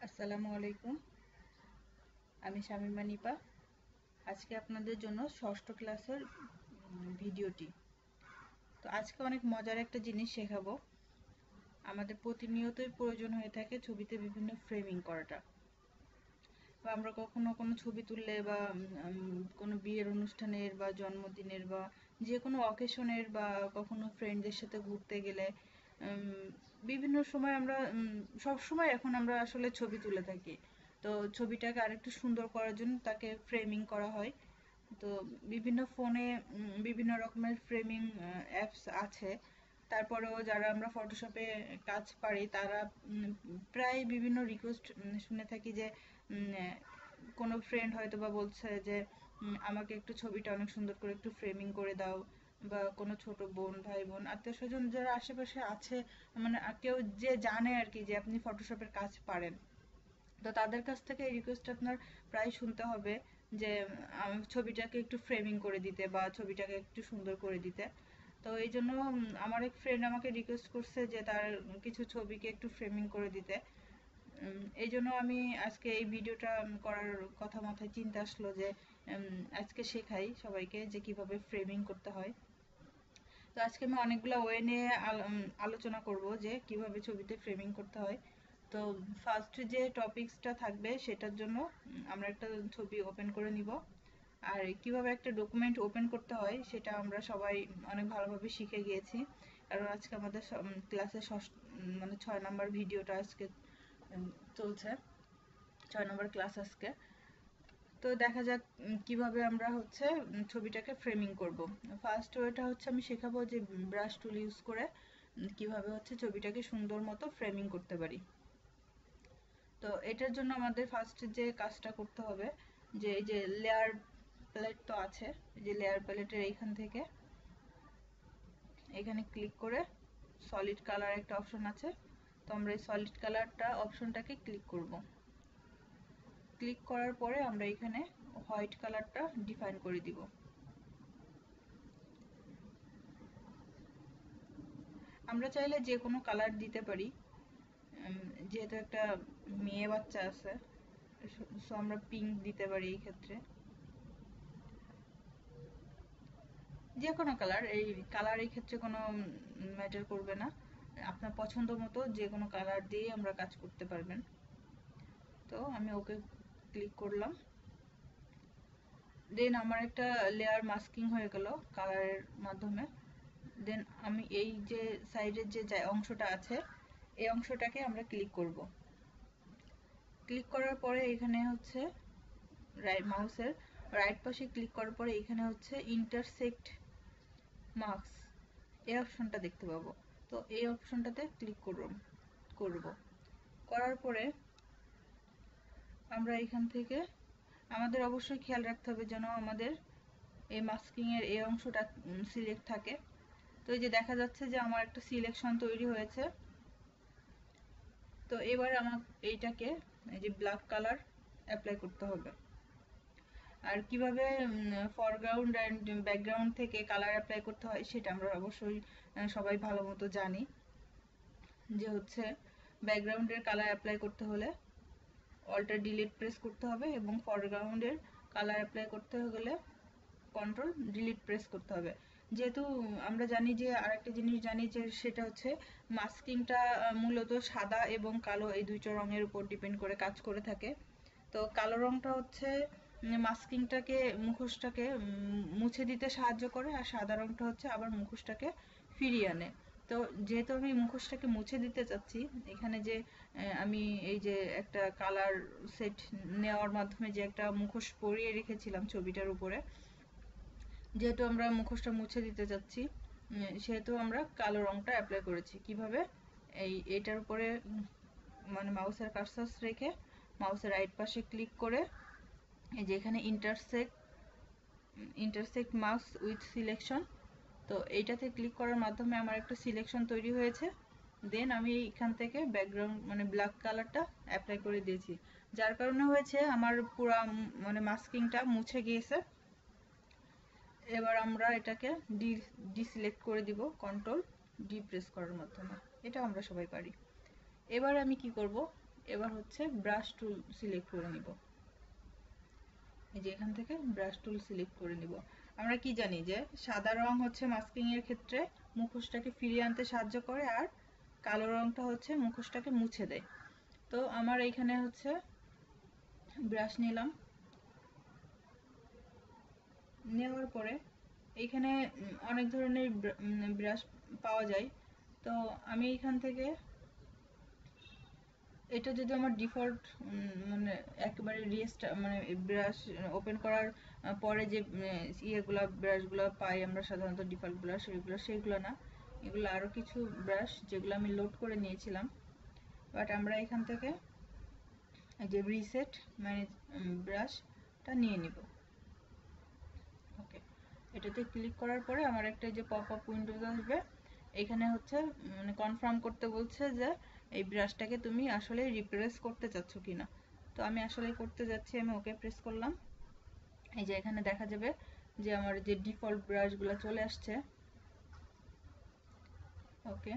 আসসালামু আলাইকুম। আমি শামীমা নিপা। আজকে আপনাদের জন্য ষষ্ঠ ক্লাসের ভিডিওটি। তো আজকে অনেক মজার একটা জিনিস শেখাবো। আমাদের প্রতিনিয়তই প্রয়োজন হয়ে থাকে ছবিতে বিভিন্ন ফ্রেমিং করাটা। বা আমরা কখনো কোনো ছবি তুললে বা কোনো বিয়ের অনুষ্ঠানের বা জন্মদিনের বা যে কোনো অকেশনের বা কখনো ফ্রেন্ডদের সাথে ঘুরতে গেলে বিভিন্ন সময় আমরা সব সময় এখন আমরা আসলে ছবি তুলে থাকি। তো ছবিটাকে আরেকটু সুন্দর করার জন্য তাকে ফ্রেমিং করা হয়। তো বিভিন্ন ফোনে বিভিন্ন রকমের ফ্রেমিং অ্যাপস আছে। তারপরেও যারা আমরা ফটোশপে কাজ পারি তারা প্রায় বিভিন্ন রিকোয়েস্ট শুনে থাকি যে কোনো ফ্রেন্ড হয়তো বা বলছে যে আমাকে একটু ছবিটা অনেক সুন্দর করে একটু ফ্রেমিং করে দাও, বা কোনো ছোট বোন ভাই বোন আত্মীয় স্বজন যারা আশেপাশে আছে, মানে কেউ যে জানে আর কি যে আপনি ফটোশপের কাজ পারেন, তো তাদের কাছ থেকে এই রিকোয়েস্ট আপনার প্রায় শুনতে হবে যে ছবিটাকে একটু ফ্রেমিং করে দিতে বা ছবিটাকে একটু সুন্দর করে দিতে। তো এই জন্য আমার এক ফ্রেন্ড আমাকে রিকোয়েস্ট করছে যে তার কিছু ছবিকে একটু ফ্রেমিং করে দিতে। এই জন্য আমি আজকে এই ভিডিওটা করার কথা মাথায় চিন্তা আসলো যে আজকে শেখাই সবাইকে যে কিভাবে ফ্রেমিং করতে হয়। তো আজকে আমি অনেকগুলো ওয়ে নিয়ে আলোচনা করব যে কিভাবে ছবিতে ফ্রেমিং করতে হয়। তো ফার্স্ট যে টপিকসটা থাকবে সেটার জন্য আমরা একটা ছবি ওপেন করে নিব। আর কিভাবে একটা ডকুমেন্ট ওপেন করতে হয় সেটা আমরা সবাই অনেক ভালোভাবে শিখে গিয়েছি, কারণ আজকে আমাদের ক্লাসে মানে 6 নম্বর ভিডিওটা আজকে চলছে, 6 নম্বর ক্লাস আজকে। তো দেখা যাক কিভাবে আমরা হচ্ছে ছবিটাকে ফ্রেমিং করব। ফার্স্ট ওয়েটা হচ্ছে আমি শেখাবো যে ব্রাশ টুল ইউজ করে কিভাবে হচ্ছে ছবিটাকে সুন্দর মতো ফ্রেমিং করতে পারি। তো এটার জন্য আমাদের ফার্স্ট যে কাজটা করতে হবে যে এই যে লেয়ার প্যালেট তো আছে, যে লেয়ার প্যালেটের এইখান থেকে এখানে ক্লিক করে সলিড কালার একটা অপশন আছে, তো আমরা এই সলিড কালারটা অপশনটাকে ক্লিক করব। ক্লিক করার পরে আমরা এখানে হোয়াইট কালারটা ডিফাইন করে দিব। আমরা চাইলে যে কোনো কালার দিতে পারি, যেহেতু একটা মেয়ে বাচ্চা আছে, সো আমরা পিঙ্ক দিতে পারি এই ক্ষেত্রে। যে কোনো কালার, এই কালার এই ক্ষেত্রে কোনো ম্যাটার করবে না। আপনার পছন্দ মতো যে কোনো কালার দিয়ে আমরা কাজ করতে পারবেন। তো আমি ওকে ক্লিক করলাম। দেন আমার একটা লেয়ার মাস্কিং হয়ে গেল কালারের মাধ্যমে। দেন আমি এই যে সাইডের যে অংশটা আছে এই অংশটাকে আমরা ক্লিক করব। ক্লিক করার পরে এখানে হচ্ছে মাউসের রাইট পাশে ক্লিক করার পরে এখানে হচ্ছে ইন্টারসেক্ট মার্কস এই অপশনটা দেখতে পাবো। তো এই অপশনটাতে ক্লিক করব। করার পরে আমরা এখান থেকে আমাদের অবশ্যই খেয়াল রাখতে হবে যেন আমাদের এই মাস্কিং এর এই অংশটা সিলেক্ট থাকে। তো এই যে দেখা যাচ্ছে যে আমার একটা সিলেকশন তৈরি হয়েছে। তো এবার আমার এইটাকে এই যে ব্ল্যাক কালার অ্যাপ্লাই করতে হবে। আর কিভাবে ফরগ্রাউন্ড অ্যান্ড ব্যাকগ্রাউন্ড থেকে কালার অ্যাপ্লাই করতে হয় সেটা আমরা অবশ্যই সবাই ভালো মতো জানি, যে হচ্ছে ব্যাকগ্রাউন্ডের কালার অ্যাপ্লাই করতে হলে অল্টার ডিলিট প্রেস করতে হবে এবং ফরগ্রাউন্ডের কালার অ্যাপ্লাই করতে গেলে কন্ট্রোল ডিলিট প্রেস করতে হবে। যেহেতু আমরা জানি যে আরেকটা জিনিস জানি যে সেটা হচ্ছে মাস্কিংটা মূলত সাদা এবং কালো এই দুইটা রঙের উপর ডিপেন্ড করে কাজ করে থাকে। তো কালো রংটা হচ্ছে মাস্কিংটাকে মুখোশটাকে মুছে দিতে সাহায্য করে, আর সাদা রংটা হচ্ছে আবার মুখোশটাকে ফিরিয়ে আনে। তো যেহেতু আমি মুখোশটাকে মুছে দিতে চাচ্ছি, এখানে যে আমি এই যে একটা কালার সেট নেওয়ার মাধ্যমে যে একটা মুখোশ পরিয়ে রেখেছিলাম ছবিটার উপরে, যেহেতু আমরা মুখোশটা মুছে দিতে চাচ্ছি সেহেতু আমরা কালো রংটা অ্যাপ্লাই করেছি। কিভাবে, এটার উপরে মানে মাউসের কার্সার রেখে মাউসের রাইট পাশে ক্লিক করে এই যে এখানে ইন্টারসেক্ট মার্কস উইথ সিলেকশন, তো এইটাতে ক্লিক করার মাধ্যমে আমার একটা সিলেকশন তৈরি হয়েছে। দেন আমি এখান থেকে ব্যাকগ্রাউন্ড মানে ব্ল্যাক কালারটা অ্যাপ্লাই করে দিয়েছি, যার কারণে হয়েছে আমার পুরা মানে মাস্কিংটা মুছে গিয়েছে। এবার আমরা এটাকে ডিসিলেক্ট করে দিব কন্ট্রোল ডি প্রেস করার মাধ্যমে, এটা আমরা সবাই পারি। এবার আমি কি করব, এবার হচ্ছে ব্রাশ টুল সিলেক্ট করে নিব। এই যে এখান থেকে ব্রাশ টুল সিলেক্ট করে নিব। আমরা কি জানি যে সাদা রং হচ্ছে মাস্কিং এর ক্ষেত্রে মুখোশটাকে ফিরিয়ে আনতে সাহায্য করে, আর কালো রংটা হচ্ছে মুখোশটাকে মুছে দেয়। তো আমার এইখানে হচ্ছে ব্রাশ নিলাম, নেওয়ার পরে এইখানে অনেক ধরনের ব্রাশ পাওয়া যায়। তো আমি এইখান থেকে এটা যদি আমার ডিফল্ট মানে একেবারে মানে ব্রাশ ওপেন করার পরে যে ব্রাশগুলো পাই আমরা সাধারণত ডিফল্ট ব্রাশ, সেগুলো না, এগুলো আরও কিছু ব্রাশ যেগুলো আমি লোড করে নিয়েছিলাম। বাট আমরা এখান থেকে এই যে রিসেট ম্যানেজ ব্রাশটা নিয়ে নিব। ওকে, এটাতে ক্লিক করার পরে আমার একটা যে পপ আপ উইন্ডোজ আসবে, এখানে হচ্ছে মানে কনফার্ম করতে বলছে যে এই ব্রাশটাকে তুমি আসলে রিপ্লেস করতে চাচ্ছ কিনা। তো আমি আসলে করতে যাচ্ছি, আমি ওকে প্রেস করলাম। এই যে এখানে দেখা যাবে যে আমার যে ডিফল্ট ব্রাশগুলো চলে আসছে। ওকে,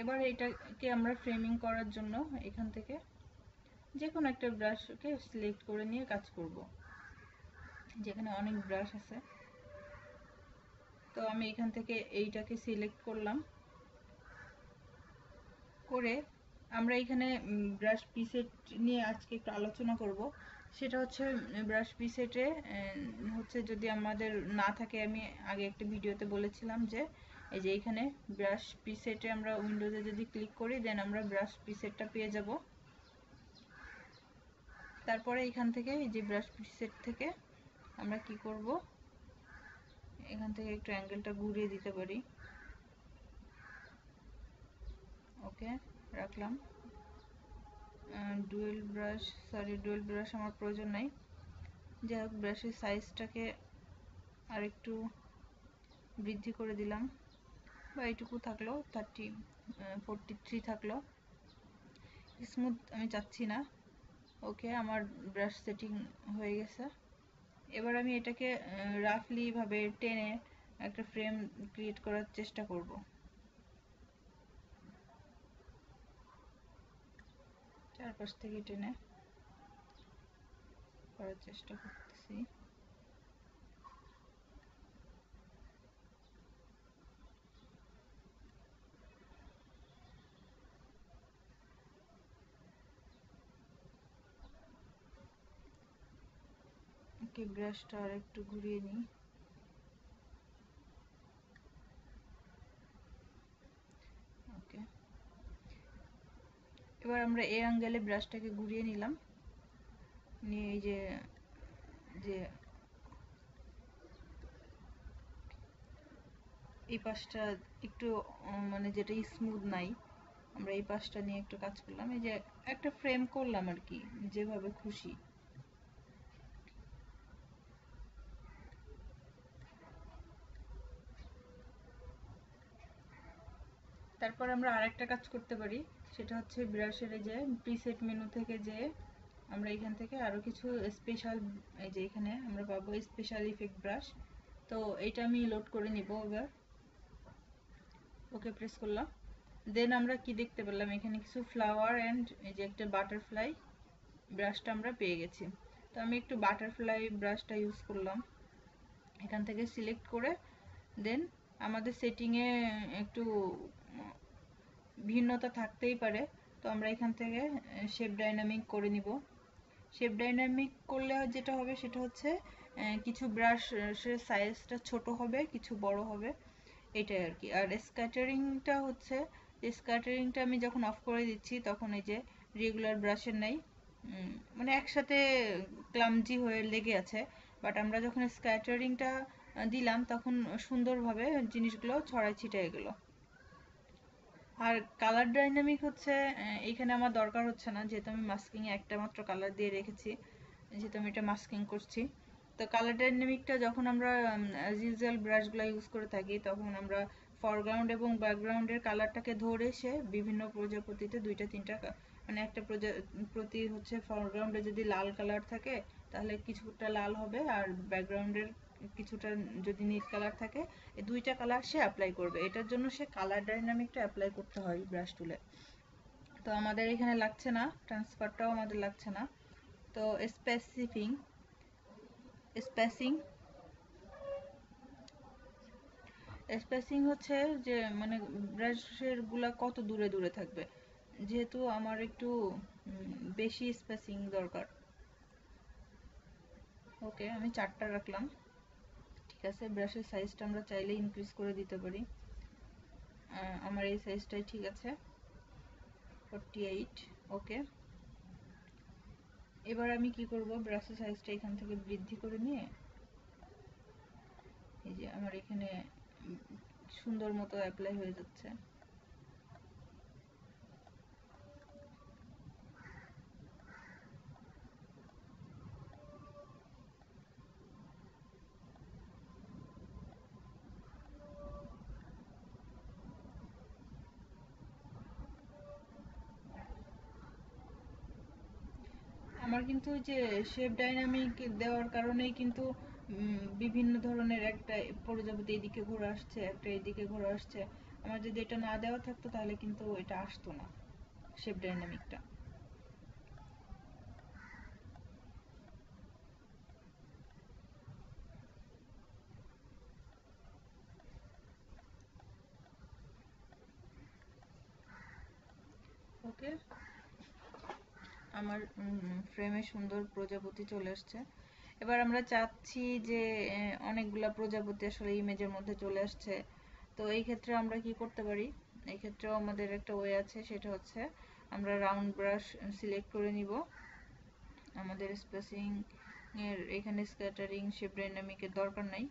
এবার এটাকে আমরা ফ্রেমিং করার জন্য এখান থেকে যে কোনো একটা ব্রাশকে সিলেক্ট করে নিয়ে কাজ করব। যেখানে অনেক ব্রাশ আছে, তো আমি এখান থেকে এইটাকে সিলেক্ট করলাম করে আমরা এখানে ব্রাশ পিসেট নিয়ে আজকে একটু আলোচনা করব। সেটা হচ্ছে ব্রাশ পিসেটে হচ্ছে যদি আমাদের না থাকে, আমি আগে একটা ভিডিওতে বলেছিলাম যে এই যে এখানে ব্রাশ পিসেটে আমরা উইন্ডোজে যদি ক্লিক করি দেন আমরা ব্রাশ পিসেটটা পেয়ে যাব। তারপরে এখান থেকে এই যে ব্রাশ পিসেট থেকে আমরা কি করব, এখান থেকে একটু অ্যাঙ্গেলটা ঘুরিয়ে দিতে পারি। ওকে, রাখলাম। ডুয়েল ব্রাশ আমার প্রয়োজন নাই। যাই হোক, ব্রাশের সাইজটাকে আর একটু বৃদ্ধি করে দিলাম, বা এইটুকু থাকলো, 43 থাকলো। স্মুথ আমি চাচ্ছি না। ওকে, আমার ব্রাশ সেটিং হয়ে গেছে। এবার আমি এটাকে রাফলি ভাবে টেনে একটা ফ্রেম ক্রিয়েট করার চেষ্টা করব। চারপাশ থেকে টেনে করার চেষ্টা করতেছি। ওকে, ব্রাশটা আর একটু ঘুরিয়ে নিই। ওকে, এবার আমরা এই অ্যাঙ্গেলে ব্রাশটাকে ঘুরিয়ে নিলাম, নিয়ে এই যে যে এই পাশটা একটু মানে যেটা স্মুথ নাই, আমরা এই পাশটা নিয়ে একটু কাজ করলাম। এই যে একটা ফ্রেম করলাম আর কি, যেভাবে খুশি। তারপর আমরা আরেকটা কাজ করতে পারি, সেটা হচ্ছে ব্রাশের এই যে প্রিসেট মেনু থেকে যে আমরা এখান থেকে আরো কিছু স্পেশাল, এই যে এখানে আমরা পাবো স্পেশাল ইফেক্ট ব্রাশ। তো এইটা আমি লোড করে নিব এবার। ওকে, প্রেস করলাম। দেন আমরা কি দেখতে পেলাম, এখানে কিছু ফ্লাওয়ার অ্যান্ড এই যে একটা বাটারফ্লাই ব্রাশটা আমরা পেয়ে গেছি। তো আমি একটু বাটারফ্লাই ব্রাশটা ইউজ করলাম, এখান থেকে সিলেক্ট করে দেন আমাদের সেটিংয়ে একটু ভিন্নতা থাকতেই পারে। তো আমরা এখান থেকে শেপ ডাইনামিক করে নিব। শেপ ডাইনামিক করলে যেটা হবে সেটা হচ্ছে কিছু ব্রাশের সাইজটা ছোট হবে, কিছু বড় হবে, এটাই আর কি। আর স্ক্যাটারিংটা হচ্ছে, স্ক্যাটারিংটা আমি যখন অফ করে দিচ্ছি তখন এই যে রেগুলার ব্রাশের নাই, মানে একসাথে ক্লামজি হয়ে লেগে আছে। বাট আমরা যখন স্ক্যাটারিংটা দিলাম তখন সুন্দরভাবে জিনিসগুলো ছড়াই ছিটিয়ে গেল। আর কালার ডাইনামিক হচ্ছে এইখানে আমার দরকার হচ্ছে না, যেহেতু আমি মাস্কিং এ একটা মাত্র কালার দিয়ে রেখেছি, যেহেতু আমি এটা মাস্কিং করছি। তো কালার ডাইনামিকটা যখন আমরা অ্যাজ ইউজুয়াল ব্রাশগুলো ইউজ করে থাকি, তখন আমরা ফরগ্রাউন্ড এবং ব্যাকগ্রাউন্ডের কালারটাকে ধরে সে বিভিন্ন প্রজাপতিতে দুইটা তিনটা মানে একটা প্রতি হচ্ছে ফরগ্রাউন্ডে যদি লাল কালার থাকে তাহলে কিছুটা লাল হবে, আর ব্যাকগ্রাউন্ডের কিছুটা যদি নীল কালার থাকে, এই দুইটা কালার সে অ্যাপ্লাই করবে। এটার জন্য সে কালার ডাইনামিকটা অ্যাপ্লাই করতে হয় ব্রাশ টুলে। তো আমাদের এখানে লাগছে না, ট্রান্সফারটাও আমাদের লাগছে না। তো স্পেসিং স্পেসিং হচ্ছে যে মানে ব্রাশের গুলা কত দূরে দূরে থাকবে, যেহেতু আমার একটু বেশি স্পেসিং দরকার। ওকে, আমি 4টা রাখলাম। ঠিক আছে, ব্রাশের সাইজটা আমরা চাইলে ইনক্রিজ করে দিতে পারি। আমার এই সাইজটাই ঠিক আছে, 48। ওকে, এবার আমি কি করব, ব্রাশের সাইজটা এখান থেকে বৃদ্ধি করে নিয়ে এই যে আমার এখানে সুন্দর মতো অ্যাপ্লাই হয়ে যাচ্ছে। আমার কিন্তু যে শেপ ডাইনামিক দেওয়ার কারণেই কিন্তু বিভিন্ন ধরনের একটা প্রজাপতি এদিকে ঘুরে আসছে, একটা এদিকে ঘুরে আসছে। আমার যদি এটা না দেওয়া থাকতো তাহলে কিন্তু এটা আসতো না, শেপ ডাইনামিকটা। ওকে, আমার ফ্রেমে সুন্দর প্রজাপতি চলে আসছে। এবার আমরা চাচ্ছি যে অনেকগুলা প্রজাপতি আসলে ইমেজের মধ্যে চলে আসছে। তো এই ক্ষেত্রে আমরা কি করতে পারি, এই ক্ষেত্রেও আমাদের একটা ওয়ে আছে, সেটা হচ্ছে আমরা রাউন্ড ব্রাশ সিলেক্ট করে নিব। আমাদের স্পেসিং এর এখানে স্ক্যাটারিং শেপ ডাইনামিকের দরকার নাই।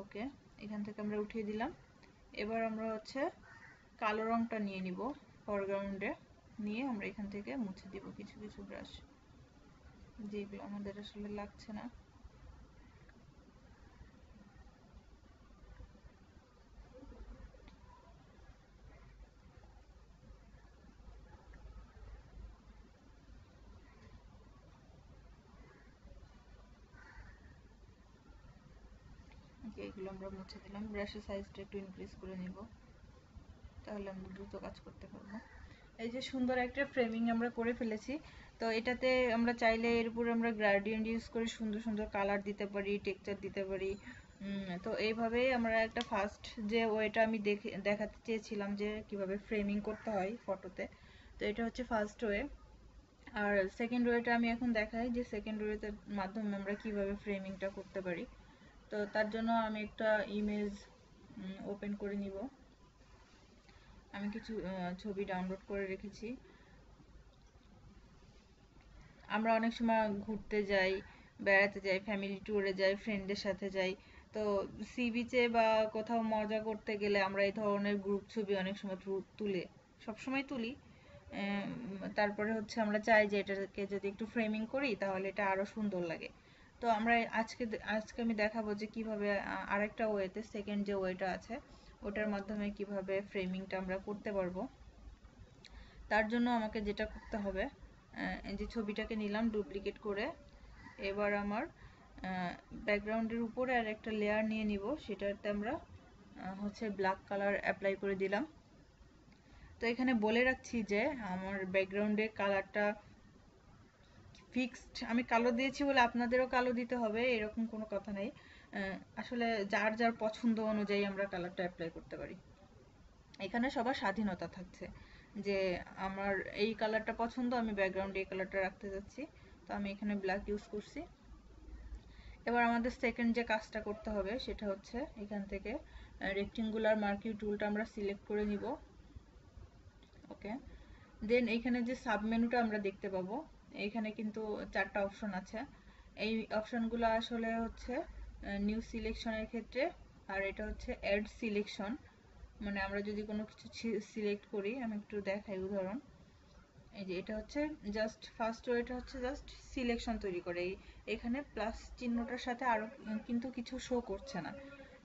ওকে, এখান থেকে আমরা উঠিয়ে দিলাম। এবার আমরা হচ্ছে কালো রংটা নিয়ে নিব ফরগ্রাউন্ডে, নিয়ে আমরা এখান থেকে মুছে দিব কিছু কিছু ব্রাশ যেগুলো আমাদের আসলে লাগছে না। ওকে, এগুলো আমরা মুছে দিলাম। ব্রাশের সাইজটা একটু ইনক্রিজ করে নিব, তাহলে আমরা দ্রুত কাজ করতে পারবো। এই যে সুন্দর একটা ফ্রেমিং আমরা করে ফেলেছি। তো এটাতে আমরা চাইলে এর উপর আমরা গ্রেডিয়েন্ট ইউজ করে সুন্দর সুন্দর কালার দিতে পারি, টেক্সচার দিতে পারি। তো এইভাবেই আমরা একটা ফার্স্ট যে ওয়েটা আমি দেখাতে চেয়েছিলাম যে কিভাবে ফ্রেমিং করতে হয় ফটোতে, তো এটা হচ্ছে ফার্স্ট ওয়ে। আর সেকেন্ড ওয়েটা আমি এখন দেখাই যে সেকেন্ড ওয়েতে মাধ্যমে আমরা কিভাবে ফ্রেমিংটা করতে পারি। তো তার জন্য আমি একটা ইমেজ ওপেন করে নিব। আমি কিছু ছবি ডাউনলোড করে রেখেছি। আমরা অনেক সময় ঘুরতে যাই, বেড়াতে যাই, ফ্যামিলি ট্যুরে যাই, ফ্রেন্ডদের সাথে যাই। তো সি বিচে বা কোথাও মজা করতে গেলে আমরা এই ধরনের গ্রুপ ছবি অনেক সময় তুলে, সবসময় তুলি। তারপরে হচ্ছে আমরা চাই যে এটাকে যদি একটু ফ্রেমিং করি তাহলে এটা আরো সুন্দর লাগে। তো আমরা আজকে আমি দেখাবো যে কিভাবে আরেকটা ওয়েতে, সেকেন্ড যে ওয়েটা আছে ওটার মাধ্যমে কিভাবে ফ্রেমিংটা আমরা করতে পারবো। তার জন্য আমাকে যেটা করতে হবে, এই যে ছবিটাকে নিলাম ডুপ্লিকেট করে। এবার আমার ব্যাকগ্রাউন্ডের উপরে আর একটা লেয়ার নিয়ে নিব, সেটাতে আমরা হচ্ছে ব্ল্যাক কালার অ্যাপ্লাই করে দিলাম। তো এখানে বলে রাখছি যে আমার ব্যাকগ্রাউন্ডের কালারটা ফিক্সড, আমি কালো দিয়েছি বলে আপনাদেরও কালো দিতে হবে এরকম কোনো কথা নেই। আসলে যার যার পছন্দ অনুযায়ী আমরা কালারটা অ্যাপ্লাই করতে পারি। এখানে সবার স্বাধীনতা থাকছে যে আমার এই কালারটা পছন্দ, আমি ব্যাকগ্রাউন্ডে এই কালারটা রাখতে যাচ্ছি। তো আমি এখানে ব্ল্যাক ইউজ করছি। এবার আমাদের সেকেন্ড যে কাজটা করতে হবে সেটা হচ্ছে এখান থেকে রেক্টেঙ্গুলার মার্কিউ টুলটা আমরা সিলেক্ট করে নিব। ওকে, দেন এখানে যে সাব মেনুটা আমরা দেখতে পাবো, এখানে কিন্তু 4টা অপশন আছে। এই অপশনগুলো আসলে হচ্ছে নিউ সিলেকশনের ক্ষেত্রে, আর এটা হচ্ছে অ্যাড সিলেকশন, মানে আমরা যদি কোনো কিছু সিলেক্ট করি, আমি একটু দেখাই উদাহরণ। এই যে এটা হচ্ছে জাস্ট ফার্স্ট ওয়েটা হচ্ছে জাস্ট সিলেকশন তৈরি করে, এখানে প্লাস চিহ্নটার সাথে আরো কিন্তু কিছু শো করছে না।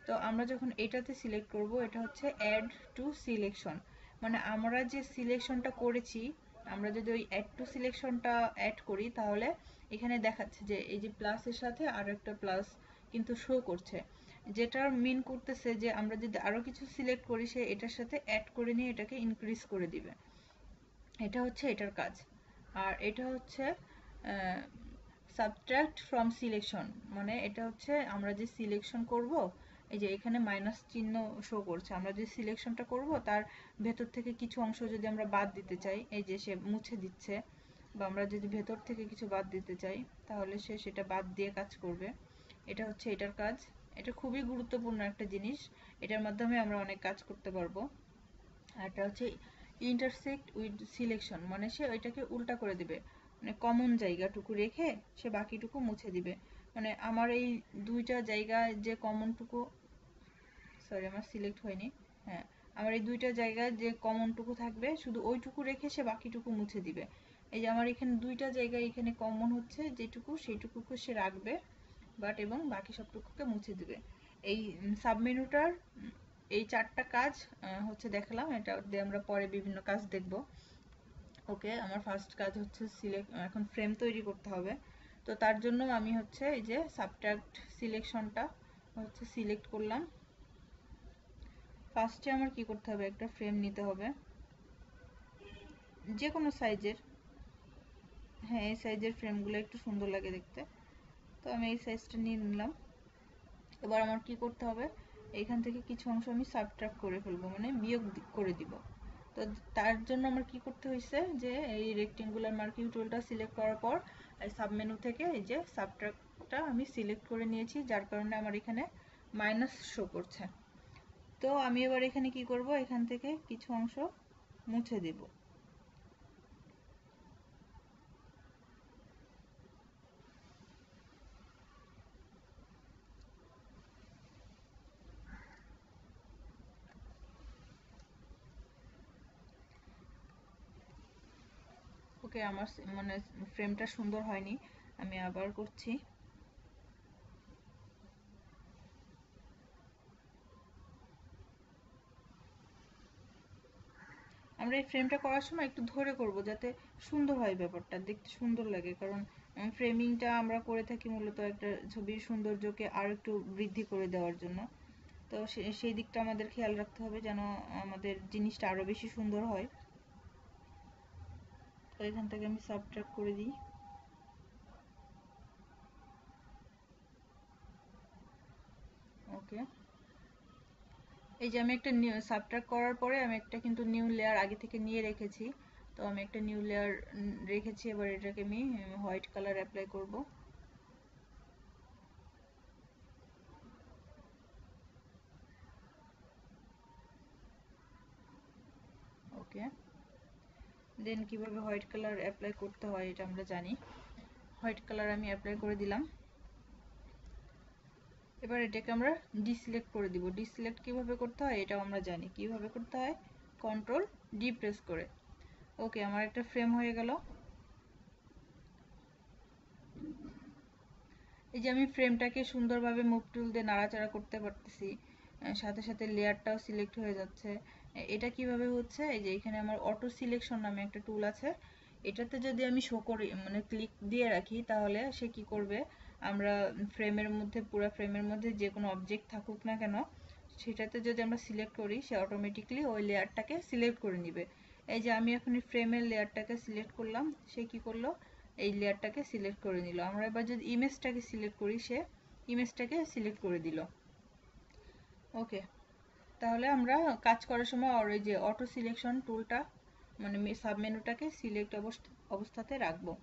তো আমরা যখন এটাতে সিলেক্ট করব, এটা হচ্ছে অ্যাড টু সিলেকশন, মানে আমরা যে সিলেকশনটা করেছি, আমরা যদি ওই অ্যাড টু সিলেকশনটা অ্যাড করি তাহলে এখানে দেখাচ্ছে যে এই যে প্লাসের সাথে আরো একটা প্লাস কিন্তু শো করছে, যেটা মিন করতেছে যে আমরা যদি আরো কিছু সিলেক্ট করি সে এটার সাথে অ্যাড করে নিয়ে এটাকে ইনক্রিজ করে দিবে। এটা হচ্ছে এটার কাজ। আর এটা হচ্ছে সাবট্রাক্ট ফ্রম সিলেকশন, মানে এটা হচ্ছে আমরা যে সিলেকশন করব, এই যে এখানে মাইনাস চিহ্ন শো করছে, আমরা যে সিলেকশনটা করব তার ভেতর থেকে কিছু অংশ যদি আমরা বাদ দিতে চাই, এই যে সে মুছে দিচ্ছে, বা আমরা যদি ভেতর থেকে কিছু বাদ দিতে চাই তাহলে সে সেটা বাদ দিয়ে কাজ করবে। এটা হচ্ছে এটার কাজ। এটা খুবই গুরুত্বপূর্ণ একটা জিনিস, এটার মাধ্যমে আমরা অনেক কাজ করতে পারবো। আর এটা হচ্ছে ইন্টারসেক্ট উইথ সিলেকশন, মানে সে ওইটাকে উল্টা করে দিবে, মানে কমন জায়গাটুকু রেখে সে বাকিটুকু মুছে দিবে। মানে আমার এই দুইটা জায়গায় যে কমনটুকু, সরি আমার সিলেক্ট হয়নি, হ্যাঁ, আমার এই দুইটা জায়গায় যে কমনটুকু থাকবে শুধু ওইটুকু রেখে সে বাকিটুকু মুছে দিবে। এই যে আমার এখানে দুইটা জায়গায় এখানে কমন হচ্ছে যেটুকু, সেইটুকুকে সে রাখবে বাট, এবং বাকি সবটুকুকে মুছে দিবে। এই সাবমেনুটার এই 4টা কাজ হচ্ছে দেখালাম, এটা দিয়ে আমরা পরে বিভিন্ন কাজ দেখব। ওকে, আমার ফার্স্ট কাজ হচ্ছে এখন ফ্রেম তৈরি করতে হবে। তো তার জন্য আমি হচ্ছে এই যে সাবট্রাক্ট সিলেকশনটা হচ্ছে সিলেক্ট করলাম। ফার্স্টে আমার কি করতে হবে, একটা ফ্রেম নিতে হবে যে কোনো সাইজের। হ্যাঁ, এই সাইজের ফ্রেমগুলো একটু সুন্দর লাগে দেখতে, তো আমি এই সাইজটা নিয়ে নিলাম। এবার আমার কি করতে হবে, এইখান থেকে কিছু অংশ আমি সাবট্রাক্ট করে ফেলবো, মানে বিয়োগ করে দিব। তো তার জন্য আমার কি করতে হয়েছে, যে এই রেক্টেঙ্গুলার মার্কিং টুলটা সিলেক্ট করার পর এই সাবমেনু থেকে এই যে সাবট্রাক্টটা আমি সিলেক্ট করে নিয়েছি, যার কারণে আমার এখানে মাইনাস শো করছে। তো আমি এবার এখানে কি করব, এখান থেকে কিছু অংশ মুছে দেব। ওকে, আমার মানে ফ্রেমটা সুন্দর হয়নি, আমি আবার করছি। আমরা এই ফ্রেমটা করার সময় একটু ধরে করব যাতে সুন্দর হয়, ব্যাপারটা দেখতে সুন্দর লাগে, কারণ ফ্রেমিংটা আমরা করে থাকি মূলত একটা ছবির সৌন্দর্যকে আরো একটু বৃদ্ধি করে দেওয়ার জন্য। তো সেই দিকটা আমাদের খেয়াল রাখতে হবে যেন আমাদের জিনিসটা আরো বেশি সুন্দর হয়। তো এখান থেকে আমি সাবট্রাক্ট করে দিই। ওকে, এই যে আমি একটা সাবট্রাক্ট করার পরে আমি একটা কিন্তু নিউ লেয়ার আগে থেকে নিয়ে রেখেছি, তো আমি একটা নিউ লেয়ার রেখেছি। এবার এটাকে আমি হোয়াইট কালার অ্যাপ্লাই করব। ওকে, দেন কিভাবে হোয়াইট কালার অ্যাপ্লাই করতে হয় এটা আমরা জানি। হোয়াইট কালার আমি অ্যাপ্লাই করে দিলাম। এবার এটাকে আমরা ডিসিলেক্ট করে দিব। ডিসিলেক্ট কিভাবে করতে হয় এটাও আমরা জানি, কিভাবে করতে হয়, কন্ট্রোল ডি প্রেস করে। ওকে, আমার একটা ফ্রেম হয়ে গেল। এই যে আমি ফ্রেমটাকে সুন্দরভাবে মুভ টুল দিয়ে নাড়াচাড়া করতে পারতেছি, সাথে সাথে লেয়ারটাও সিলেক্ট হয়ে যাচ্ছে। এটা কিভাবে হচ্ছে, এই যে এখানে আমার অটো সিলেকশন নামে একটা টুল আছে, এটাতে যদি আমি শো করি, মানে ক্লিক দিয়ে রাখি, তাহলে সে কি করবে, আমরা ফ্রেমের মধ্যে, পুরো ফ্রেমের মধ্যে যে কোনো অবজেক্ট থাকুক না কেন, সেটাতে যদি আমরা সিলেক্ট করি সে অটোমেটিকলি ওই লেয়ারটাকে সিলেক্ট করে নিবে। এই যে আমি এখন ফ্রেমের লেয়ারটাকে সিলেক্ট করলাম, সে কি করলো, এই লেয়ারটাকে সিলেক্ট করে নিল। আমরা এবার যদি ইমেজটাকে সিলেক্ট করি, সে ইমেজটাকে সিলেক্ট করে দিল। ওকে, তাহলে আমরা কাজ করার সময় আর এই যে অটো সিলেকশন টুলটা, মানে সাব মেনুটাকে সিলেক্ট অবস্থাতে রাখবো।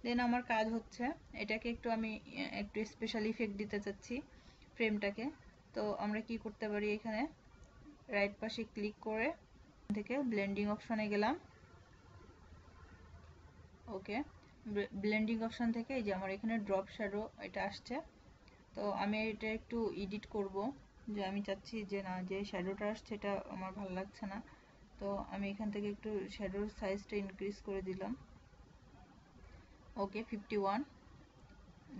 দেন আমার কাজ হচ্ছে এটাকে একটু আমি একটু স্পেশাল ইফেক্ট দিতে চাচ্ছি ফ্রেমটাকে। তো আমরা কি করতে পারি, এখানে রাইট পাশে ক্লিক করে থেকে ব্লেন্ডিং অপশনে গেলাম। ওকে, ব্লেন্ডিং অপশন থেকে এই যে আমার এখানে ড্রপ শ্যাডো এটা আসছে, তো আমি এটা একটু এডিট করব, যে আমি চাচ্ছি যে না, যে শ্যাডোটা আসছে এটা আমার ভালো লাগছে না। তো আমি এখান থেকে একটু শ্যাডোর সাইজটা ইনক্রিজ করে দিলাম। ওকে, 51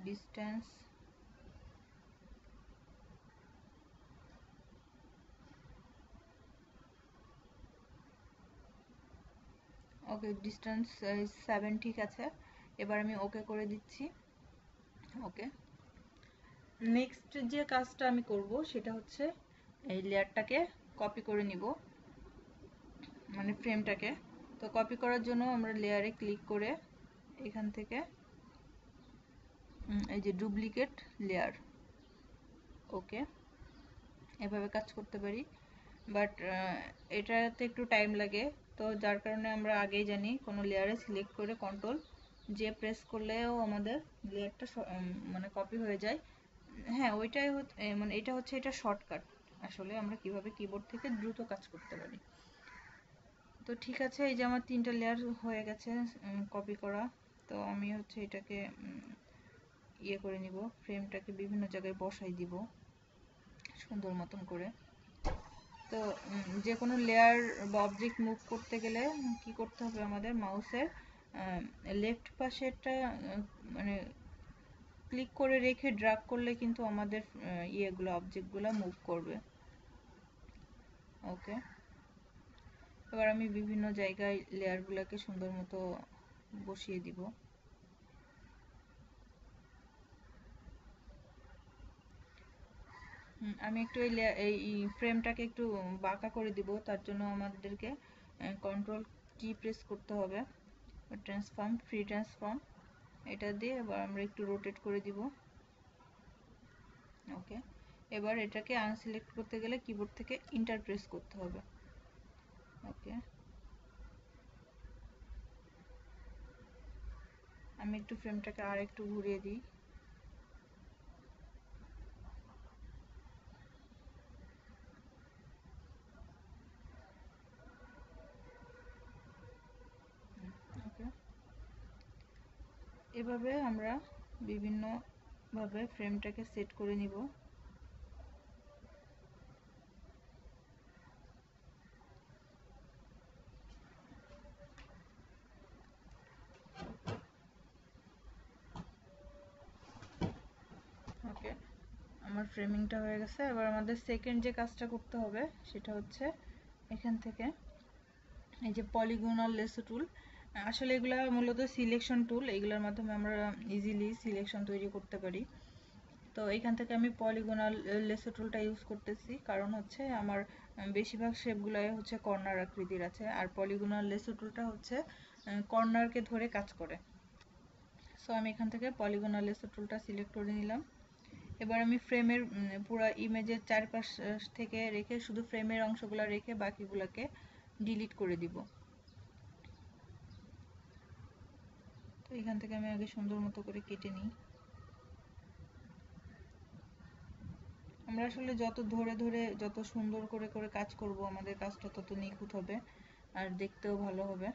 ডিস্টেন্স, ওকে ডিস্টেন্স 7 ঠিক আছে। এবার আমি ওকে করে দিচ্ছি। ওকে, নেক্সট যে কাজটা আমি করব সেটা হচ্ছে এই লেয়ারটাকে কপি করে নিব, মানে ফ্রেমটাকে। তো কপি করার জন্য আমরা লেয়ারে ক্লিক করে এখান থেকে এই যে ডুপ্লিকেট লেয়ার, ওকে, এভাবে কাজ করতে পারি। বাট এটাতে একটু টাইম লাগে, তো যার কারণে আমরা আগেই জানি কোনো লেয়ারে সিলেক্ট করে কন্ট্রোল যে প্রেস করলেও আমাদের লেয়ারটা মানে কপি হয়ে যায়। হ্যাঁ, ওইটাই মানে এটা হচ্ছে এটা শর্টকাট, আসলে আমরা কিভাবে কিবোর্ড থেকে দ্রুত কাজ করতে পারি। তো ঠিক আছে, এই যে আমার 3টা লেয়ার হয়ে গেছে কপি করা। তো আমি হচ্ছে এটাকে ইয়ে করে নিব, ফ্রেমটাকে বিভিন্ন জায়গায় বসাই দিব সুন্দর মতন করে। তো যে কোনো লেয়ার বা অবজেক্ট মুভ করতে গেলে কি করতে হবে, আমাদের মাউসের লেফট পাশেরটা মানে ক্লিক করে রেখে ড্র্যাগ করলে কিন্তু আমাদের ইয়েগুলো অবজেক্টগুলো মুভ করবে। ওকে, এবার আমি বিভিন্ন জায়গায় লেয়ারগুলোকে সুন্দর মতো বসিয়ে দিব। আমি একটু এই ফ্রেমটাকে একটু বাঁকা করে দিব, তার জন্য আমাদেরকে কন্ট্রোল কি প্রেস করতে হবে, ট্রান্সফর্ম, ফ্রি ট্রান্সফর্ম, এটা দিয়ে এবার আমরা একটু রোটেট করে দিব। ওকে, এবার এটাকে আনসিলেক্ট করতে গেলে কিবোর্ড থেকে ইন্টার প্রেস করতে হবে। ওকে, আমি একটু ফ্রেমটাকে আর একটু ঘুরিয়ে দিই। ওকে, এভাবে আমরা বিভিন্নভাবে ফ্রেমটাকে সেট করে নিব। ওকে, আমার ফ্রেমিংটা হয়ে গেছে। এবার আমাদের সেকেন্ড যে কাজটা করতে হবে সেটা হচ্ছে এখান থেকে এই যে পলিগনাল লেসো টুল, আসলে এগুলা মূলত সিলেকশন টুল, এগুলোর মাধ্যমে আমরা ইজিলি সিলেকশন তৈরি করতে পারি। তো এখান থেকে আমি পলিগনাল লেসো টুলটা ইউজ করতেছি, কারণ হচ্ছে আমার বেশিরভাগ শেপগুলাই হচ্ছে কর্নার আকৃতির আছে, আর পলিগনাল লেসো টুলটা হচ্ছে কর্নারকে ধরে কাজ করে। সো আমি এখান থেকে পলিগনাল লেসো টুলটা সিলেক্ট করে নিলাম। এবার আমি ফ্রেমের পুরো ইমেজের চারপাশ থেকে রেখে শুধু ফ্রেমের অংশগুলো রেখে বাকিগুলোকে ডিলিট করে দিব। তো এখান থেকে আমি আগে সুন্দর মতো করে কেটে নিই। আমরা আসলে যত ধরে ধরে যত সুন্দর করে করে কাজ করব, আমাদের কাজটা তত নিখুঁত হবে আর দেখতেও ভালো হবে।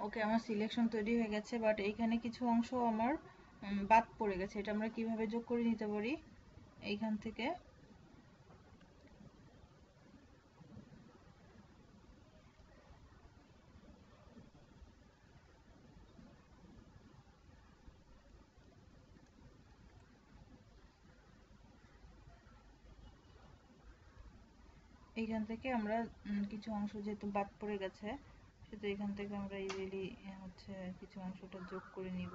ওকে, আমার সিলেকশন তৈরি হয়ে গেছে, বাট এইখানে কিছু অংশ আমার বাদ পড়ে গেছে। এটা আমরা কিভাবে যোগ করে নিতে পারি, এইখান থেকে আমরা কিছু অংশ যেহেতু বাদ পড়ে গেছে, সেহেতু এখান থেকে আমরা ইজিলি হচ্ছে কিছু অংশটা যোগ করে নিব।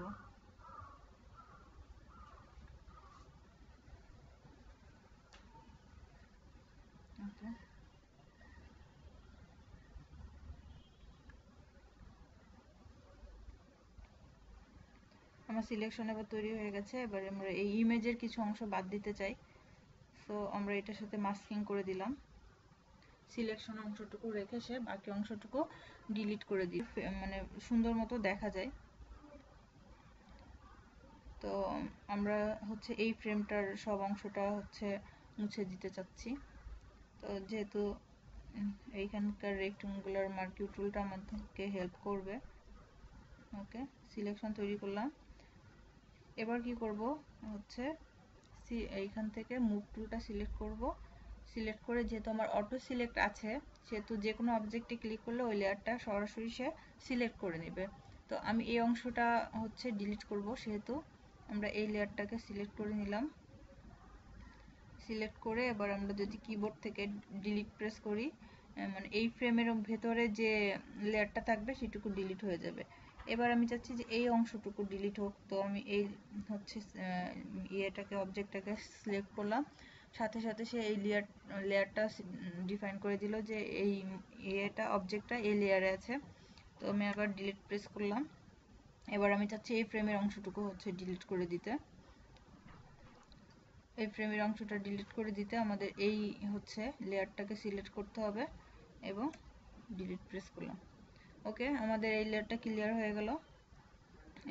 ওকে, আমার আমার সিলেকশন এবার তৈরি হয়ে গেছে। এবার আমরা এই ইমেজের কিছু অংশ বাদ দিতে চাই, সো আমরা এটার সাথে মাস্কিং করে দিলাম। সিলেকশন অংশটুকু রেখে সে বাকি অংশটুকু ডিলিট করে দিই, মানে সুন্দর মতো দেখা যায়। তো আমরা হচ্ছে এই ফ্রেমটার সব অংশটা হচ্ছে মুছে দিতে চাচ্ছি। তো যেহেতু এইখানকার রেক্টেঙ্গুলার মার্কিউ টুলটা আমাদেরকে হেল্প করবে। ওকে, সিলেকশন তৈরি করলাম। এবার কি করব হচ্ছে এইখান থেকে মুভ টুলটা সিলেক্ট করব। সিলেক্ট করে যেহেতু আমার অটো সিলেক্ট আছে, সেহেতু যে কোনো অবজেক্টে ক্লিক করলে ওই লেয়ারটা সরাসরি সে সিলেক্ট করে নেবে। তো আমি এই অংশটা হচ্ছে ডিলিট করব, সেহেতু আমরা এই লেয়ারটাকে সিলেক্ট করে নিলাম। সিলেক্ট করে এবার আমরা যদি কিবোর্ড থেকে ডিলিট প্রেস করি, মানে এই ফ্রেমের ভেতরে যে লেয়ারটা থাকবে সেটুকু ডিলিট হয়ে যাবে। এবার আমি চাচ্ছি যে এই অংশটুকু ডিলিট হোক, তো আমি এই হচ্ছে ইয়েটাকে অবজেক্টটাকে সিলেক্ট করলাম। সাথে সাথে সে এই লেয়ারটা ডিফাইন করে দিল যে এই ইয়েটা অবজেক্টটা এই লেয়ারে আছে। তো আমি আবার ডিলিট প্রেস করলাম। এবার আমি চাচ্ছি এই ফ্রেমের অংশটুকু হচ্ছে ডিলিট করে দিতে। এই ফ্রেমের অংশটা ডিলিট করে দিতে আমাদের এই হচ্ছে লেয়ারটাকে সিলেক্ট করতে হবে এবং ডিলিট প্রেস করলাম। ওকে, আমাদের এই লেয়ারটা ক্লিয়ার হয়ে গেল।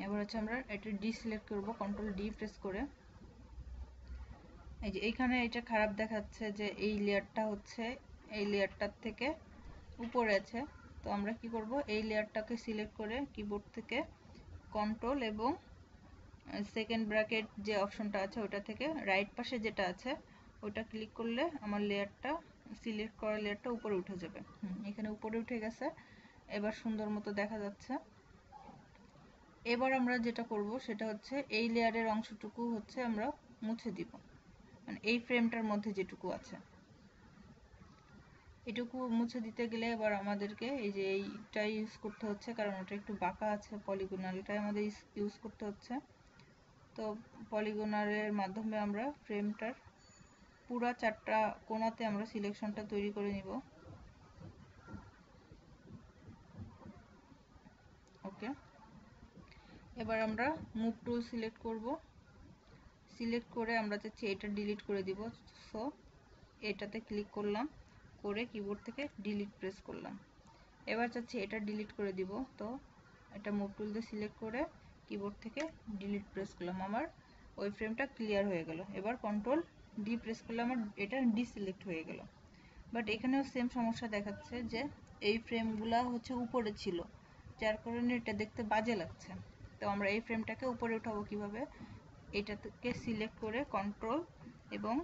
এবার হচ্ছে আমরা এটা ডিসিলেক্ট করব, কন্ট্রোল ডি প্রেস করে। এই যে এইখানে এটা খারাপ দেখাচ্ছে যে এই লেয়ারটা হচ্ছে এই লেয়ারটার থেকে উপরে আছে। তো আমরা কি করব, এই লেয়ারটাকে সিলেক্ট করে কিবোর্ড থেকে কন্ট্রোল এবং সেকেন্ড ব্র্যাকেট যে অপশনটা আছে ওটা থেকে রাইট পাশে যেটা আছে ওটা ক্লিক করলে আমার লেয়ারটা সিলেক্ট করা লেয়ারটা উপরে উঠে যাবে। এখানে উপরে উঠে গেছে, এবার সুন্দর মতো দেখা যাচ্ছে। এবার আমরা যেটা করব সেটা হচ্ছে এই লেয়ারের অংশটুকু হচ্ছে আমরা মুছে দিব, মানে এই ফ্রেমটার মধ্যে যেটুকু আছে এটুকু মুছে দিতে গেলে এবার আমাদেরকে এই যে এইটা ইউজ করতে হচ্ছে, কারণ ওটা একটু বাঁকা আছে, পলিগোনালটাই আমাদের ইউজ করতে হচ্ছে। তো পলিগোনালের মাধ্যমে আমরা ফ্রেমটার পুরা 4টা কোণাতে আমরা সিলেকশনটা তৈরি করে নিব। ওকে, এবার আমরা মুভ টুল সিলেক্ট করব। সিলেক্ট করে আমরা চাচ্ছি এটা ডিলিট করে দিব, সো এটাতে ক্লিক করলাম, করে কিবোর্ড থেকে ডিলিট প্রেস করলাম। এবার চাচ্ছি এটা ডিলিট করে দিব, তো এটা মুভ টুল দিয়ে সিলেক্ট করে কিবোর্ড থেকে ডিলিট প্রেস করলাম। আমার ওই ফ্রেমটা ক্লিয়ার হয়ে গেল। এবার কন্ট্রোল ডি প্রেস করলে আমার এটা ডিসিলেক্ট হয়ে গেল। বাট এখানেও সেম সমস্যা দেখাচ্ছে যে এই ফ্রেমগুলা হচ্ছে উপরে ছিল, যার কারণে এটা দেখতে বাজে লাগছে। তো আমরা এই ফ্রেমটাকে উপরে উঠাবো কিভাবে, এটাকে সিলেক্ট করে কন্ট্রোল এবং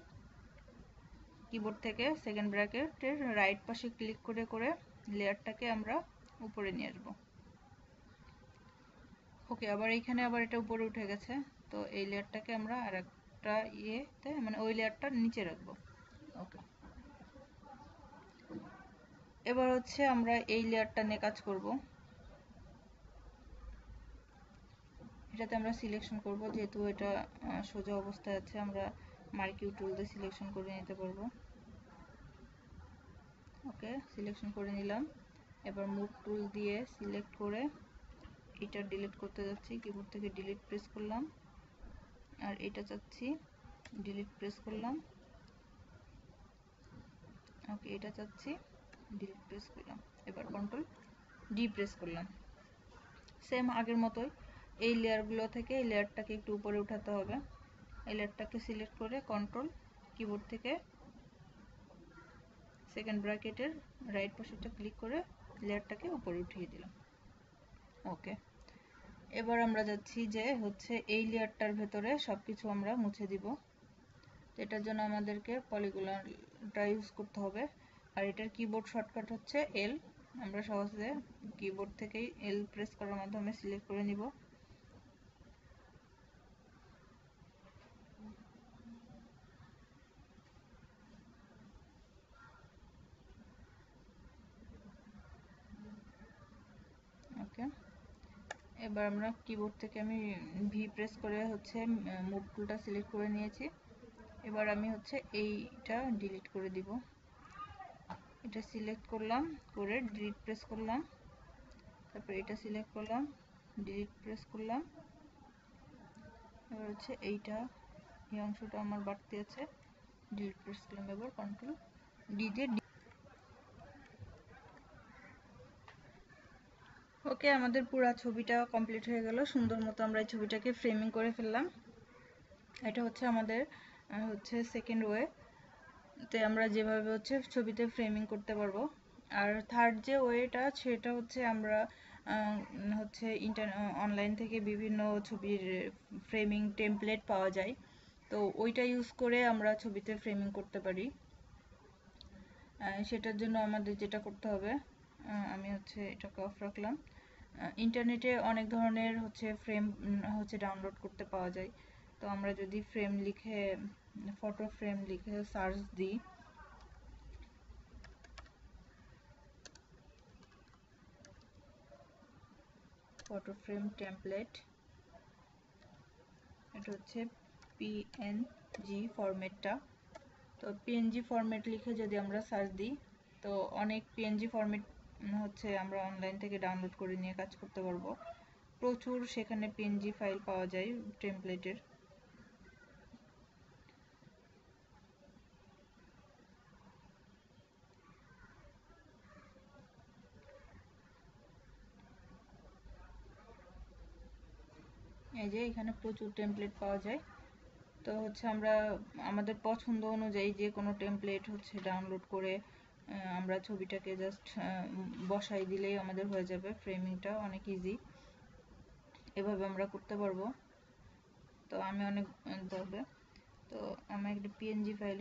কিবোর্ড থেকে সেকেন্ড ব্র্যাকেটের রাইট পাশে ক্লিক করে করে লেয়ারটাকে আমরা উপরে নিয়ে আসবো। ওকে, আবার এইখানে আবার এটা উপরে উঠে গেছে, তো এই লেয়ারটাকে আমরা আরেকটা ইয়েতে মানে ওই লেয়ারটা নিচে রাখবো। ওকে, এবার হচ্ছে আমরা এই লেয়ারটা নিয়ে কাজ করব। এটাতে আমরা সিলেকশন করব, যেহেতু এটা সোজা অবস্থায় আছে আমরা মার্কিউ টুল দিয়ে সিলেকশন করে নিতে পারবো। ওকে, সিলেকশন করে নিলাম। এবার মুভ টুল দিয়ে সিলেক্ট করে এটা ডিলিট করতে যাচ্ছি, কিবোর্ড থেকে ডিলিট প্রেস করলাম, আর এটা চাচ্ছি ডিলিট প্রেস করলাম। ওকে, এটা চাচ্ছি ডিলিট প্রেস করলাম। এবার কন্ট্রোল ডি প্রেস করলাম। সেম আগের মতোই এই লেয়ারগুলো থেকে এই লেয়ারটাকে একটু উপরে উঠাতে হবে। এই লেয়ারটাকে সিলেক্ট করে কন্ট্রোল কিবোর্ড থেকে সেকেন্ড ব্র্যাকেটের রাইট পাশেটা ক্লিক করে লেয়ারটাকে উপরে উঠিয়ে দিলাম। ওকে, এবার আমরা যাচ্ছি যে হচ্ছে এই লেয়ারটার ভেতরে সবকিছু আমরা মুছে দিব। এটার জন্য আমাদেরকে পলিগনটা ইউজ করতে হবে, আর এটার কিবোর্ড শর্টকাট হচ্ছে এল। আমরা সহজে কিবোর্ড থেকেই এল প্রেস করার মাধ্যমে সিলেক্ট করে নিব। ওকে, এবার আমরা কিবোর্ড থেকে আমি ভি প্রেস করে হচ্ছে মুভ টুলটা সিলেক্ট করে নিয়েছি। এবার আমি হচ্ছে এইটা ডিলিট করে দিব। এটা সিলেক্ট করলাম, করে ডিলিট প্রেস করলাম, তারপর এটা সিলেক্ট করলাম, ডিলিট প্রেস করলাম, এবার হচ্ছে এইটা, এই অংশটা আমার বাড়তি আছে, ডিলিট প্রেস করলাম, এবার কন্ট্রোল ডি দিয়ে। ওকে, আমাদের পুরো ছবিটা কমপ্লিট হয়ে গেল। সুন্দর মতো আমরা এই ছবিটাকে ফ্রেমিং করে ফেললাম। এটা হচ্ছে আমাদের সেকেন্ড ওয়ে তে আমরা যেভাবে হচ্ছে ছবিতে ফ্রেমিং করতে পারবো। আর থার্ড যে ওয়েটা, সেটা হচ্ছে আমরা অনলাইন থেকে বিভিন্ন ছবির ফ্রেমিং টেমপ্লেট পাওয়া যায়, তো ওইটা ইউজ করে আমরা ছবিতে ফ্রেমিং করতে পারি। সেটার জন্য আমাদের যেটা করতে হবে, আমি এটাকে অফ রাখলাম। ইন্টারনেটে অনেক ধরনের ফ্রেম ডাউনলোড করতে পাওয়া যায়। তো আমরা যদি ফ্রেম লিখে, ফটো ফ্রেম লিখে সার্চ দিই, ফটো ফ্রেম টেমপ্লেট, এটা হচ্ছে পিএনজি ফরম্যাটটা। তো পিএনজি ফরম্যাট লিখে যদি আমরা সার্চ দিই, তো অনেক পিএনজি ফরম্যাট আমরা অনলাইন থেকে ডাউনলোড করে নিয়ে কাজ করতে পারবো। প্রচুর সেখানে পিএনজি ফাইল পাওয়া যায় টেমপ্লেটের। এই যে এখানে প্রচুর টেমপ্লেট পাওয়া যায়। তো আমরা আমাদের পছন্দ অনুযায়ী যে কোনো টেমপ্লেট ডাউনলোড করে আমরা ছবিটাকে জাস্ট বসাই দিলেই আমাদের হয়ে যাবে। ফ্রেমিংটা অনেক ইজি, এভাবে আমরা করতে পারবো। তো আমি ভাবে, তো আমার একটা পিএনজি ফাইল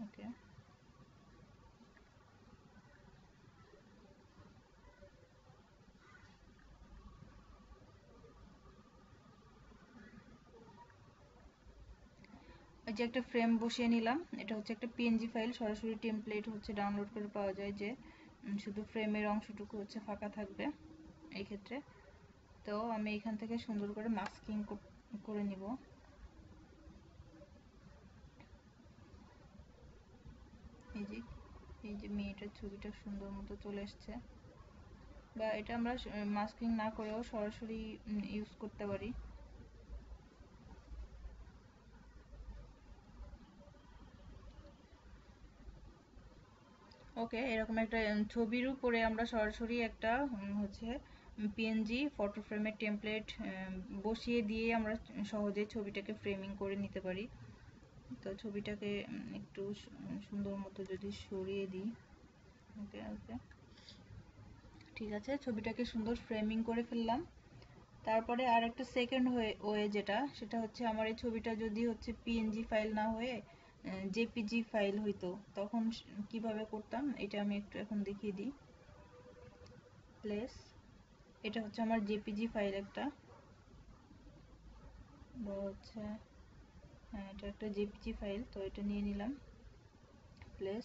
ওকে, এই যে একটা ফ্রেম বসিয়ে নিলাম। এটা একটা পিএনজি ফাইল, সরাসরি টেমপ্লেট ডাউনলোড করে পাওয়া যায়, যে শুধু ফ্রেমের অংশটুকু ফাঁকা থাকবে এই ক্ষেত্রে। তো আমি এখান থেকে সুন্দর করে মাস্কিং করে নিব। এই যে মেয়েটার ছবিটা সুন্দর মতো চলে এসছে। বা এটা আমরা মাস্কিং না করেও সরাসরি ইউজ করতে পারি। ওকে, এরকম একটা ছবির উপরে আমরা সরাসরি একটা পিএনজি ফটো ফ্রেমের টেমপ্লেট বসিয়ে দিয়ে আমরা সহজে ছবিটাকে ফ্রেমিং করে নিতে পারি। তো ছবিটাকে একটু সুন্দর মতো যদি সরিয়ে দিই, ওকে ওকে, ঠিক আছে, ছবিটাকে সুন্দর ফ্রেমিং করে ফেললাম। তারপরে আর একটা সেকেন্ড ওয়ে যেটা, সেটা আমার এই ছবিটা যদি পিএনজি ফাইল না হয়ে জেপিজি ফাইল হইতো, তখন কিভাবে করতাম এটা আমি একটু এখন দেখিয়ে দিই। প্লেস, এটা আমার জেপিজি ফাইল একটা, বা হ্যাঁ, এটা একটা জেপিজি ফাইল। তো এটা নিয়ে নিলাম। প্লেস,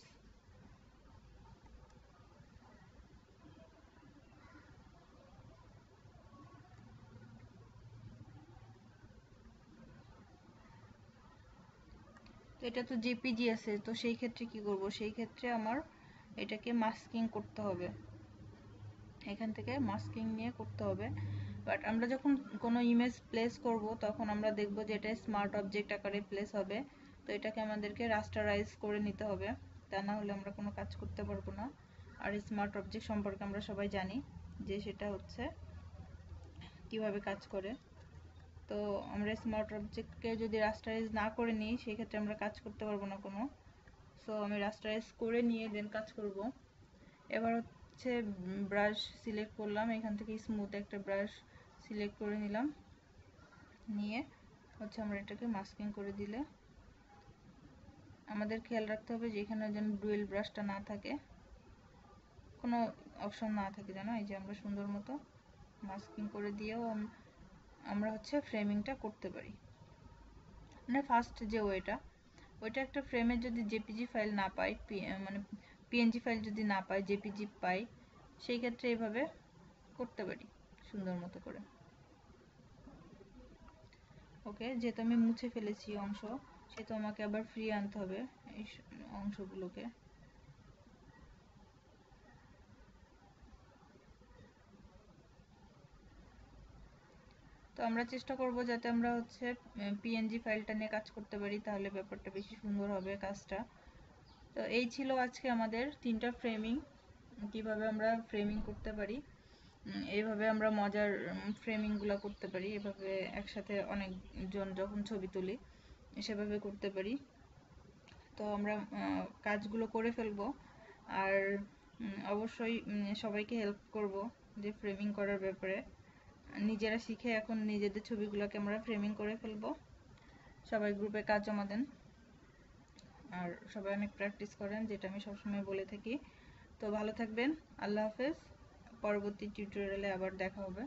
তো এটা তো জেপিজি আছে, তো সেই ক্ষেত্রে কি করব, সেই ক্ষেত্রে আমার এটাকে মাস্কিং করতে হবে। এখান থেকে মাস্কিং নিয়ে করতে হবে। বাট আমরা যখন কোনো ইমেজ প্লেস করব, তখন আমরা দেখব যে এটা স্মার্ট অবজেক্ট আকারে প্লেস হবে। তো এটাকে আমাদেরকে রাস্টারাইজ করে নিতে হবে, তা না হলে আমরা কোনো কাজ করতে পারবো না। আর স্মার্ট অবজেক্ট সম্পর্কে আমরা সবাই জানি যে সেটা কিভাবে কাজ করে। তো আমরা স্মার্ট অবজেক্টকে যদি রাস্টারাইজ না করে নিই, সেক্ষেত্রে আমরা কাজ করতে পারবো না কোনো। সো আমি রাস্টারাইজ করে নিয়ে দেন কাজ করব। এবার ব্রাশ সিলেক্ট করলাম, এখান থেকে স্মুথ একটা ব্রাশ সিলেক্ট করে নিলাম, নিয়ে আমরা এটাকে মাস্কিং করে দিলে আমাদের খেয়াল রাখতে হবে যে এখানে যেন ডুয়েল ব্রাশটা না থাকে, কোনো অপশন না থাকে যেন। এই যে আমরা সুন্দর মতো মাস্কিং করে দিয়েও আমরা ফ্রেমিংটা করতে পারি। মানে ফার্স্ট যে ওইটা একটা ফ্রেমের যদি জেপিজি ফাইল না পাই, মানে পিএনজি ফাইল যদি না পাই, জেপিজি পাই, সেই ক্ষেত্রে এইভাবে করতে পারি সুন্দর মতো করে। ওকে, যেহেতু আমি মুছে ফেলেছি অংশ, সেহেতু আমাকে আবার ফ্রি আনতে হবে এই অংশগুলোকে। তো আমরা চেষ্টা করব যাতে আমরা হচ্ছে পিএনজি ফাইলটা নিয়ে কাজ করতে পারি, তাহলে ব্যাপারটা বেশি সুন্দর হবে কাজটা। তো এই ছিল আজকে আমাদের 3টা ফ্রেমিং, কিভাবে আমরা ফ্রেমিং করতে পারি। এইভাবে আমরা মজার ফ্রেমিংগুলো করতে পারি, এভাবে একসাথে অনেকজন যখন ছবি তুলি সেভাবে করতে পারি। তো আমরা কাজগুলো করে ফেলবো, আর অবশ্যই সবাইকে হেল্প করব যে ফ্রেমিং করার ব্যাপারে। নিজেরা শিখে এখন নিজেদের ছবিগুলোকে আমরা ফ্রেমিং করে ফেলবো। সবাই গ্রুপে কাজ জমা দেন, আর সবাই অনেক প্র্যাকটিস করেন, যেটা আমি সবসময় বলে থাকি। তো ভালো থাকবেন, আল্লাহ হাফেজ। পরবর্তী টিউটোরিয়ালে আবার দেখা হবে।